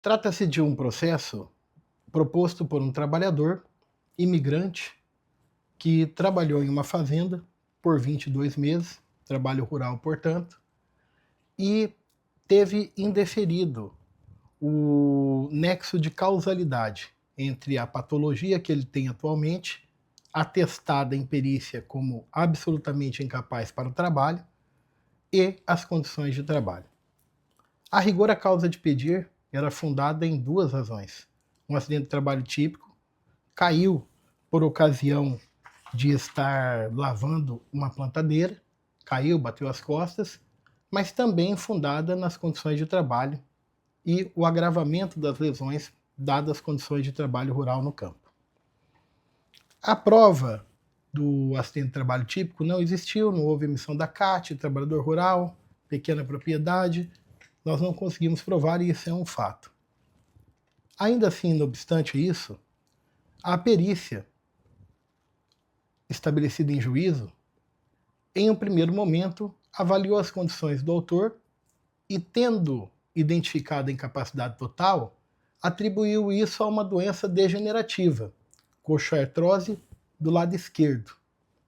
Trata-se de um processo proposto por um trabalhador imigrante que trabalhou em uma fazenda por 22 meses, trabalho rural, portanto, e teve indeferido o nexo de causalidade entre a patologia que ele tem atualmente, atestada em perícia como absolutamente incapaz para o trabalho, e as condições de trabalho. A rigor, a causa de pedir era fundada em duas razões. Um acidente de trabalho típico, caiu por ocasião de estar lavando uma plantadeira, caiu, bateu as costas, mas também fundada nas condições de trabalho e o agravamento das lesões dadas as condições de trabalho rural no campo. A prova do acidente de trabalho típico não existiu, não houve emissão da CAT, trabalhador rural, pequena propriedade, nós não conseguimos provar e isso é um fato. Ainda assim, não obstante isso, a perícia estabelecida em juízo, em um primeiro momento, avaliou as condições do autor e, tendo identificado a incapacidade total, atribuiu isso a uma doença degenerativa, coxartrose do lado esquerdo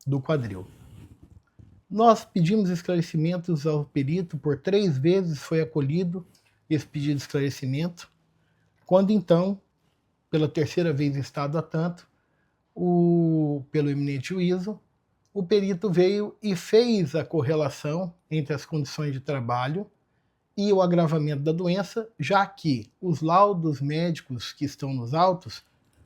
do quadril. Nós pedimos esclarecimentos ao perito, por 3 vezes foi acolhido esse pedido de esclarecimento, quando então, pela terceira vez instado a tanto, pelo eminente juízo, o perito veio e fez a correlação entre as condições de trabalho e o agravamento da doença, já que os laudos médicos que estão nos autos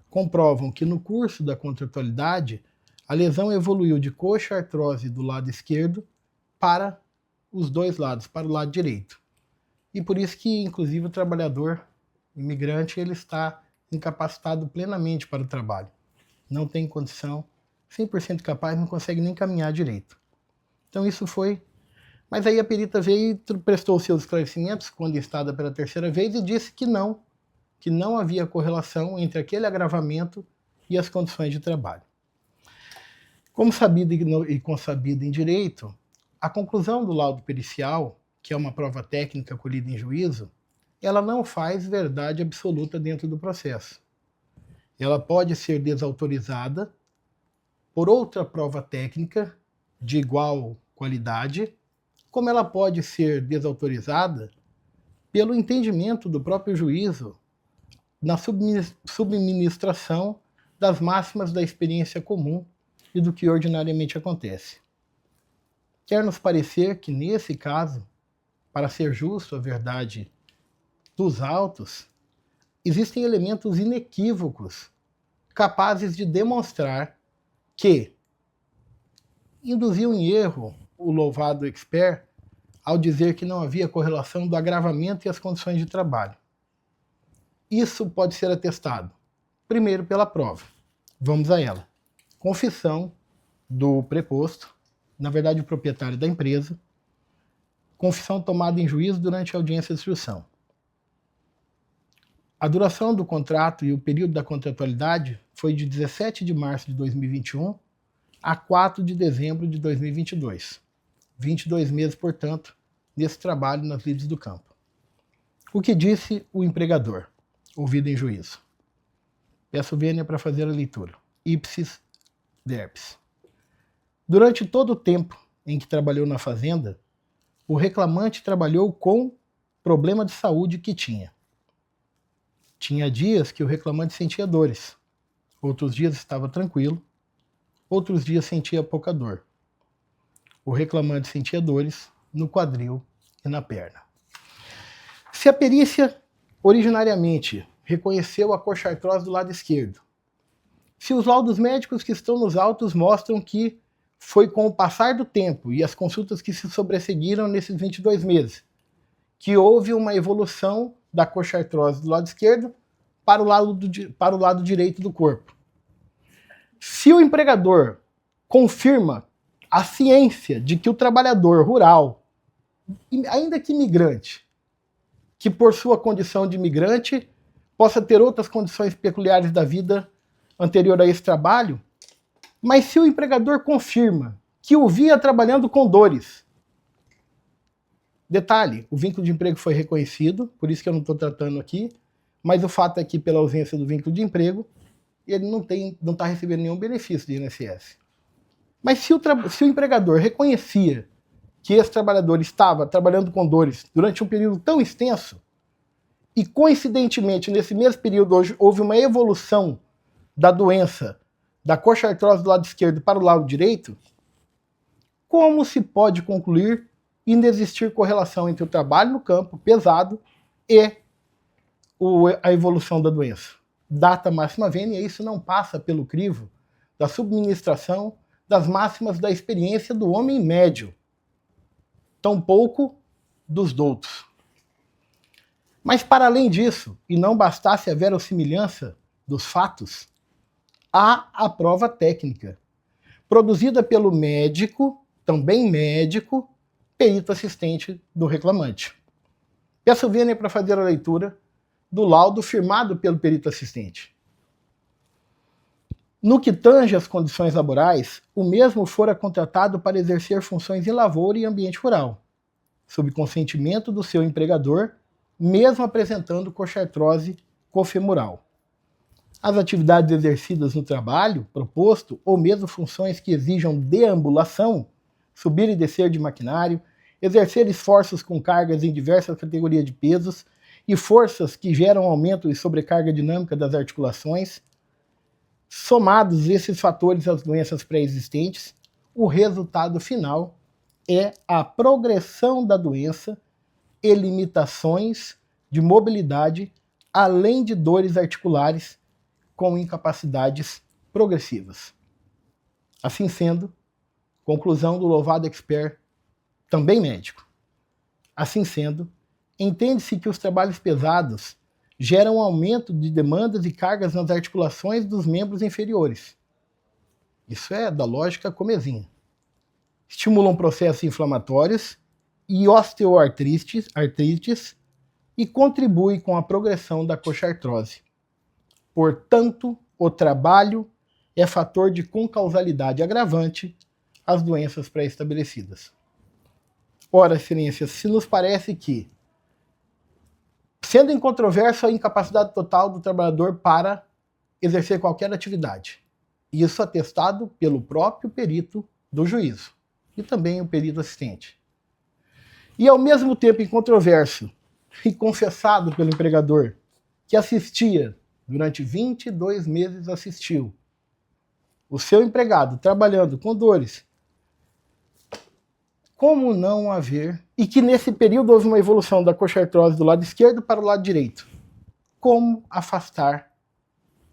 comprovam que no curso da contratualidade a lesão evoluiu de coxartrose do lado esquerdo para os dois lados, para o lado direito. E por isso que, inclusive, o trabalhador imigrante ele está incapacitado plenamente para o trabalho. Não tem condição, 100% capaz, não consegue nem caminhar direito. Então isso foi... Mas aí a perita veio e prestou seus esclarecimentos, quando instada pela terceira vez, e disse que não havia correlação entre aquele agravamento e as condições de trabalho. Como sabido e consabido em direito, a conclusão do laudo pericial, que é uma prova técnica colhida em juízo, ela não faz verdade absoluta dentro do processo. Ela pode ser desautorizada por outra prova técnica de igual qualidade, como ela pode ser desautorizada pelo entendimento do próprio juízo na subministração das máximas da experiência comum e do que ordinariamente acontece. Quer nos parecer que, nesse caso, para ser justo a verdade dos autos, existem elementos inequívocos capazes de demonstrar que induziu em erro o louvado expert ao dizer que não havia correlação do agravamento e as condições de trabalho. Isso pode ser atestado, primeiro, pela prova. Vamos a ela. Confissão do preposto, na verdade o proprietário da empresa, confissão tomada em juízo durante a audiência de instrução. A duração do contrato e o período da contratualidade foi de 17 de março de 2021 a 4 de dezembro de 2022. 22 meses, portanto, nesse trabalho nas lides do campo. O que disse o empregador, ouvido em juízo? Peço vênia para fazer a leitura. Ipsis verbis. Durante todo o tempo em que trabalhou na fazenda, o reclamante trabalhou com problema de saúde que tinha. Tinha dias que o reclamante sentia dores, outros dias estava tranquilo, outros dias sentia pouca dor. O reclamante sentia dores no quadril e na perna. Se a perícia originariamente reconheceu a coxartrose do lado esquerdo, se os laudos médicos que estão nos autos mostram que foi com o passar do tempo e as consultas que se sobresseguiram nesses 22 meses, que houve uma evolução da coxartrose do lado esquerdo para o lado direito do corpo. Se o empregador confirma a ciência de que o trabalhador rural, ainda que imigrante, que por sua condição de imigrante possa ter outras condições peculiares da vida anterior a esse trabalho, mas se o empregador confirma que o via trabalhando com dores, detalhe, o vínculo de emprego foi reconhecido, por isso que eu não estou tratando aqui, mas o fato é que, pela ausência do vínculo de emprego, ele não está recebendo nenhum benefício de INSS. Mas se o empregador reconhecia que esse trabalhador estava trabalhando com dores durante um período tão extenso, e coincidentemente nesse mesmo período houve uma evolução da doença da coxa-artrose do lado esquerdo para o lado direito, como se pode concluir inexistir correlação entre o trabalho no campo pesado e a evolução da doença? Data máxima vênia, isso não passa pelo crivo da subministração das máximas da experiência do homem médio, tampouco dos doutos. Mas para além disso, e não bastasse a verossimilhança dos fatos, há a prova técnica, produzida pelo médico, também médico, perito assistente do reclamante. Peço vênia para fazer a leitura do laudo firmado pelo perito assistente. No que tange às condições laborais, o mesmo fora contratado para exercer funções em lavoura e ambiente rural, sob consentimento do seu empregador, mesmo apresentando coxa-artrose cofemoral. As atividades exercidas no trabalho proposto, ou mesmo funções que exijam deambulação, subir e descer de maquinário, exercer esforços com cargas em diversas categorias de pesos e forças que geram aumento e sobrecarga dinâmica das articulações, somados esses fatores às doenças pré-existentes, o resultado final é a progressão da doença e limitações de mobilidade, além de dores articulares com incapacidades progressivas. Assim sendo, conclusão do louvado expert, também médico. Assim sendo, entende-se que os trabalhos pesados geram um aumento de demandas e cargas nas articulações dos membros inferiores. Isso é da lógica comezinha. Estimulam processos inflamatórios e osteoartrites e contribuem com a progressão da coxa-artrose. Portanto, o trabalho é fator de concausalidade agravante às doenças pré-estabelecidas. Ora, excelências, se nos parece que, sendo incontroversa a incapacidade total do trabalhador para exercer qualquer atividade, isso atestado pelo próprio perito do juízo e também o perito assistente, e ao mesmo tempo incontroverso e confessado pelo empregador, que assistia, durante 22 meses assistiu, o seu empregado trabalhando com dores, como não haver, e que nesse período houve uma evolução da coxa-artrose do lado esquerdo para o lado direito, como afastar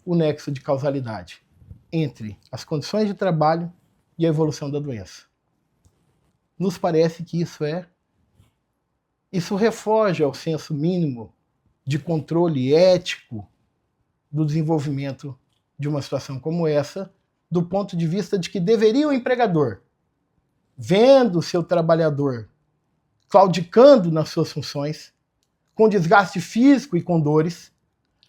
o nexo de causalidade entre as condições de trabalho e a evolução da doença? Nos parece que isso refoge ao senso mínimo de controle ético do desenvolvimento de uma situação como essa, do ponto de vista de que deveria o empregador, vendo o seu trabalhador claudicando nas suas funções, com desgaste físico e com dores,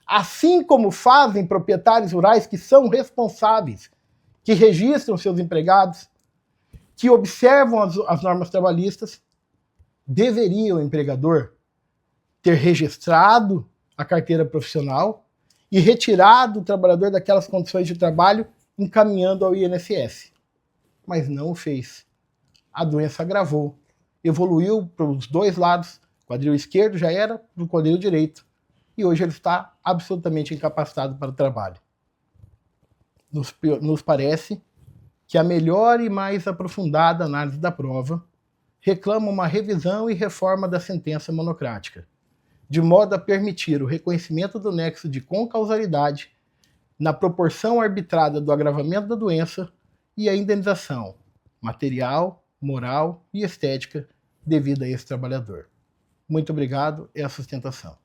assim como fazem proprietários rurais que são responsáveis, que registram seus empregados, que observam as normas trabalhistas, deveria o empregador ter registrado a carteira profissional e retirado o trabalhador daquelas condições de trabalho, encaminhando ao INSS. Mas não o fez. A doença agravou, evoluiu para os dois lados, o quadril esquerdo já era para o quadril direito, e hoje ele está absolutamente incapacitado para o trabalho. Nos parece que a melhor e mais aprofundada análise da prova reclama uma revisão e reforma da sentença monocrática, de modo a permitir o reconhecimento do nexo de concausalidade na proporção arbitrada do agravamento da doença e a indenização material, moral e estética devida a esse trabalhador. Muito obrigado, é a sustentação.